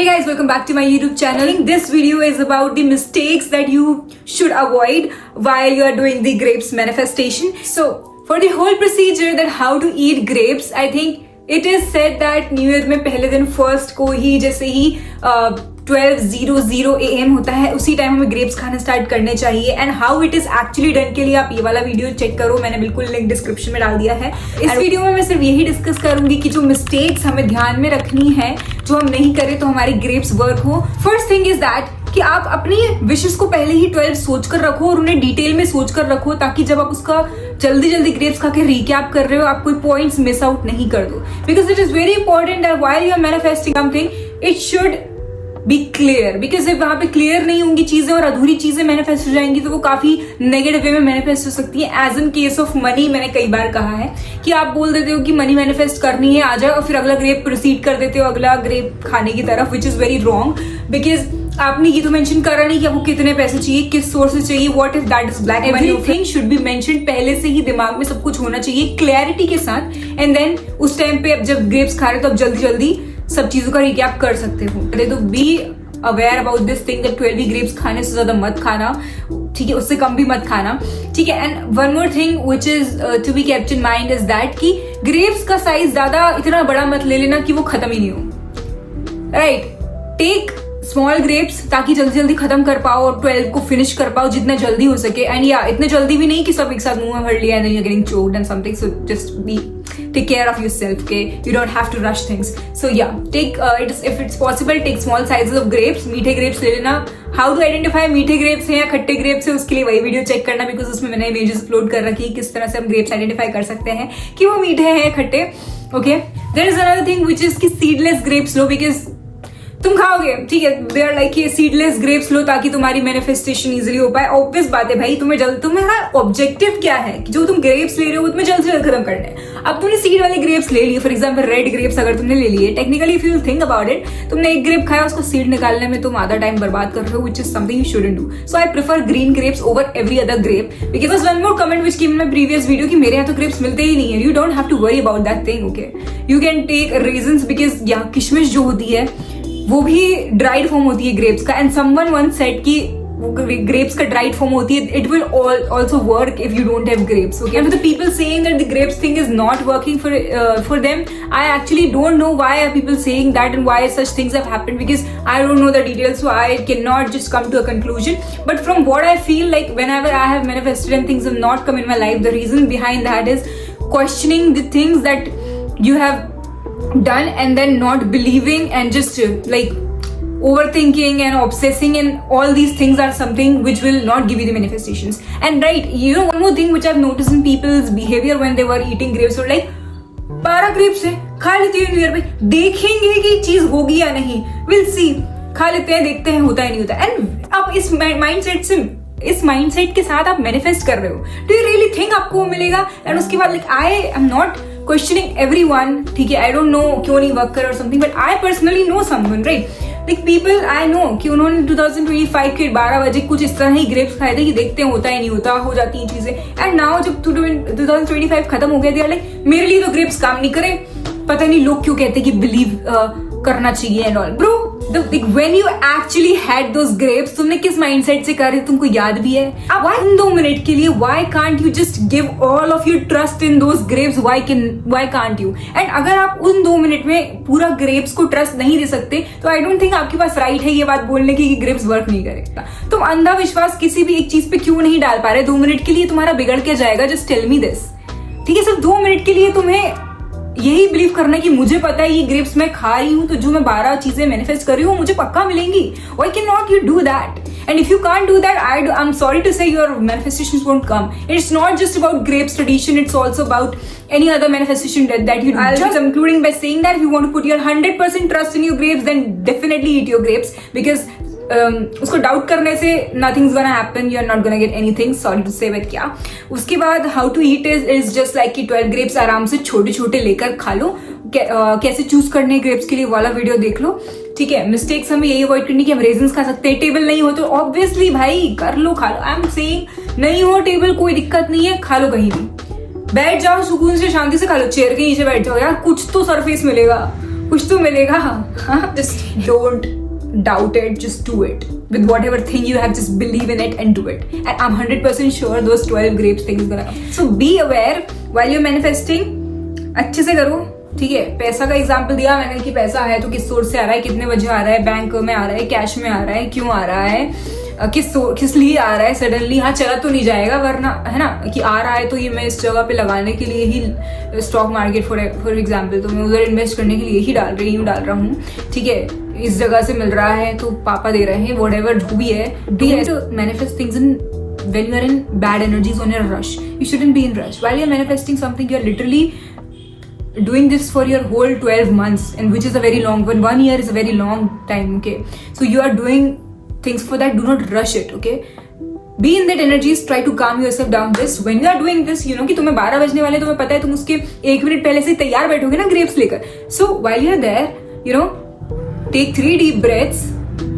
Hey guys, welcome back to my YouTube channel. This video is about the mistakes that you should avoid while you are doing the grapes manifestation. So, for the whole procedure that how to eat grapes, I think it is said that New Year में पहले दिन first को ही जैसे ही 12:00 AM होता है उसी time हमें grapes खाना स्टार्ट करने चाहिए. And how it is actually done के लिए आप ये वाला वीडियो चेक करो, मैंने बिल्कुल लिंक डिस्क्रिप्शन में डाल दिया है. इस वीडियो में मैं सिर्फ यही डिस्कस करूंगी कि जो मिस्टेक्स हमें ध्यान में रखनी है जो हम नहीं करें तो हमारी ग्रेप्स वर्क हो. फर्स्ट थिंग इज दैट कि आप अपनी विशेस को पहले ही 12 सोच कर रखो और उन्हें डिटेल में सोच कर रखो ताकि जब आप उसका जल्दी ग्रेप्स खा के रिकैप कर रहे हो आप कोई पॉइंट्स मिस आउट नहीं कर दो. Because it is very important that while you are manifesting something it should be clear. Because जब वहां पे क्लियर नहीं होंगी चीजें और अधूरी चीजें मैनिफेस्ट हो जाएंगी तो वो काफी नेगेटिव वे में मैनिफेस्ट हो सकती है. As in case of money मैंने कई बार कहा है कि आप बोल देते हो कि मनी मैनिफेस्ट करनी है आ जाए और फिर अगला ग्रेप प्रोसीड कर देते हो अगला ग्रेप खाने की तरफ, which is very wrong. Because आपने ये तो मेंशन करा नहीं कि आपको कितने पैसे चाहिए, किस सोर्स से चाहिए, what if that is black. Everything should be mention, पहले से ही दिमाग में सब कुछ होना चाहिए क्लैरिटी के साथ. एंड देन उस टाइम पे अब जब ग्रेप्स खा रहे हो तो आप जल्दी सब चीजों का रिकैप कर सकते हो. तो be aware about this thing that 12 grapes खाने से ज्यादा मत खाना, ठीक है, उससे कम भी मत खाना, ठीक है. And one more thing which is to be kept in mind is that कि ग्रेप्स का साइज ज्यादा इतना बड़ा मत ले लेना कि वो खत्म ही नहीं हो. राइट, टेक स्मॉल ग्रेप्स ताकि जल्दी खत्म कर पाओ और 12 को फिनिश कर पाओ जितना जल्दी हो सके. एंड या इतने जल्दी भी नहीं कि सब एक साथ मुंह में भर लिया and you getting choked and something. So just be take care of yourself, okay? You don't have to rush things. So yeah, take if it's possible take small sizes of grapes. मीठे grapes ले लेना. How to identify मीठे grapes हैं या खट्टे grapes हैं उसके लिए वही वीडियो चेक करना बिकॉज उसमें मैंने इमेजेस अपलोड कर रखी है किस तरह से हम grapes आइडेंटिफाई कर सकते हैं कि वो मीठे हैं खट्टे. Okay, there is another thing which is कि सीडलेस ग्रेप्स लो बिकॉज तुम खाओगे, ठीक है, they are like seedless grapes लो ताकि तुम्हारी मैनिफेस्टेशन इजीली हो पाए. ऑब्वियस बात है भाई, तुम्हारा ऑब्जेक्टिव क्या है कि जो तुम ग्रेप्स ले रहे हो वो तुम्हें जल्द से जल्द खत्म करना है. अब तुमने सीड वाले ग्रेप्स ले लिए, फॉर एग्जांपल रेड ग्रेप्स अगर तुमने ले लिए, technically if you think about it तुमने एक ग्रेप खाया उसका सीड निकालने में तुम आधा टाइम बर्बाद कर रहे हो, which is something you shouldn't do. So I prefer green grapes over every other grape. Because one more comment which came in my previous video कि मेरे यहाँ तो ग्रेप्स मिलते ही नहीं है. You don't have to worry about that thing, okay. You can take raisins because या किशमिश जो होती है वो भी ड्राइड फॉर्म होती है ग्रेप्स का. एंड समवन वंस सेड कि ग्रेप्स का ड्राइड फॉर्म होती है, it will also work if you don't have grapes, okay. And the people saying that the grapes thing is not working for them, I actually don't know why are people saying that and why such things have happened because I don't know the details, so I can not just come to a conclusion. But from what I feel like whenever I have manifested and things have not come in my life, the reason behind that is questioning the things that you have done and then not believing and just like overthinking and obsessing, and all these things are something which will not give you the manifestations. And right, you know, one more thing which I've noticed in people's behavior when they were eating grapes, or like 12 grapes है खा लेती है new year पे, देखेंगे कि चीज होगी या नहीं, विल सी, खा लेते हैं देखते हैं होता है नहीं होता. एंड अब इस माइंडसेट के साथ आप मैनिफेस्ट कर रहे हो, डू यू रियली थिंक आपको वो मिलेगा? एंड उसके बाद like I am not questioning everyone, ठीक है, आई डोंट नो क्यों नहीं वर्क कर और something, but I personally know someone, right, like people I know कि उन्होंने 2025 के 12 बजे कुछ इस तरह ही ग्रेप्स खाए थे कि देखते हैं होता ही नहीं होता, हो जाती हैं चीजें. एंड नाउ जब 2025 खत्म हो गया, लाइक मेरे लिए तो ग्रेप्स काम नहीं करे, पता नहीं लोग क्यों कहते कि बिलीव करना चाहिए and all. Bro, when you actually had those grapes, तुमने किस माइंडसेट से कर रहे तुमको याद भी है? अब उन 2 मिनट के लिए why can't you just give all of your trust in those grapes? Why can't you? And अगर आप उन 2 मिनट में पूरा ग्रेप्स को ट्रस्ट नहीं दे सकते तो आई डोंट थिंक आपके पास राइट है ये बात बोलने की कि ग्रेप्स वर्क नहीं करेगा. तुम अंधा विश्वास किसी भी एक चीज पे क्यों नहीं डाल पा रहे? 2 मिनट के लिए तुम्हारा बिगड़ के जाएगा, जस्ट टेल मी दिस, ठीक है. सिर्फ 2 मिनट के लिए तुम्हें यही बिलीव करना है कि मुझे पता है ये ग्रेप्स मैं खा रही हूँ तो जो मैं 12 चीजें मैनिफेस्ट कर रही हूँ मुझे पक्का मिलेंगी. Why cannot you do that? And if you can't do that, I'm sorry to say your manifestations won't come. It's not just about grapes tradition, it's also about any other manifestation that you do. I'll be concluding by saying that if you want to put your 100% trust in your grapes, then definitely eat your grapes because उसको doubt करने से nothing's gonna happen, you are not gonna get anything, sorry to say but क्या. उसके बाद how to eat is just like कि 12 grapes आराम से छोटे छोटे लेकर खा लो. कैसे चूज करने ग्रेप्स के लिए वाला वीडियो देख लो, ठीक है. मिस्टेक्स हमें यही अवॉइड करनी कि हम रेजन्स खा सकते हैं. टेबल नहीं हो तो ऑब्वियसली भाई कर लो, खा लो. आई एम सेइंग नहीं हो टेबल कोई दिक्कत नहीं है, खा लो कहीं भी, बैठ जाओ सुकून से शांति से खा लो, चेयर के नीचे बैठ जाओ यार, कुछ तो सरफेस मिलेगा, कुछ तो मिलेगा. Just don't doubt it, just do it. With whatever thing you have, just believe in it and do it. And I'm 100% sure those 12 grapes things gonna come. So be aware while you're manifesting. अच्छे से करो, ठीक है. पैसा का example दिया मैंने कि पैसा है तो किस सोर्स से आ रहा है, कितने बजे आ रहा है, बैंक में आ रहा है, कैश में आ रहा है, क्यों आ रहा है, किस लिए आ रहा है सडनली. हाँ, चला तो नहीं जाएगा, वरना है ना कि आ रहा है तो ये मैं इस जगह पे लगाने के लिए ही, स्टॉक मार्केट फॉर एग्जाम्पल, तो मैं उधर इन्वेस्ट करने के लिए ही डाल रहा हूँ, ठीक है. इस जगह से मिल रहा है तो पापा दे रहे हैं, व्हाटएवर जो भी है. Do to manifest things in when you are in bad energies, on a rush. You shouldn't be in rush. While you're manifesting something, you're literally doing this for your whole 12 months, and which is a very long one. 1 year is a very long time, okay? So you are doing things for that. Do not rush it, okay? Be in that energies, try to calm yourself down. Just when you are doing this, you know कि तुम्हें 12 बजने वाले, तुम्हें पता है तुम उसके 1 minute पहले से तैयार बैठोगे ना ग्रेप्स लेकर. So while you're there, you know, take 3 deep breaths,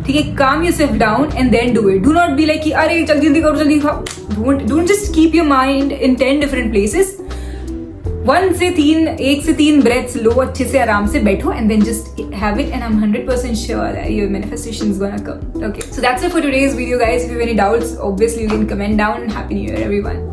ठीक है. calm yourself down and then do it. Do not be like कि अरे जल्दी जल्दी करो, जल्दी खाओ. Don't just keep your mind in 10 different places. 1 से 3 breaths लो, अच्छे से आराम से बैठो, and then just have it, and I'm 100% sure that your manifestation is gonna come. Okay, so that's it for today's video, guys. If you have any doubts, obviously you can comment down. Happy New Year, everyone.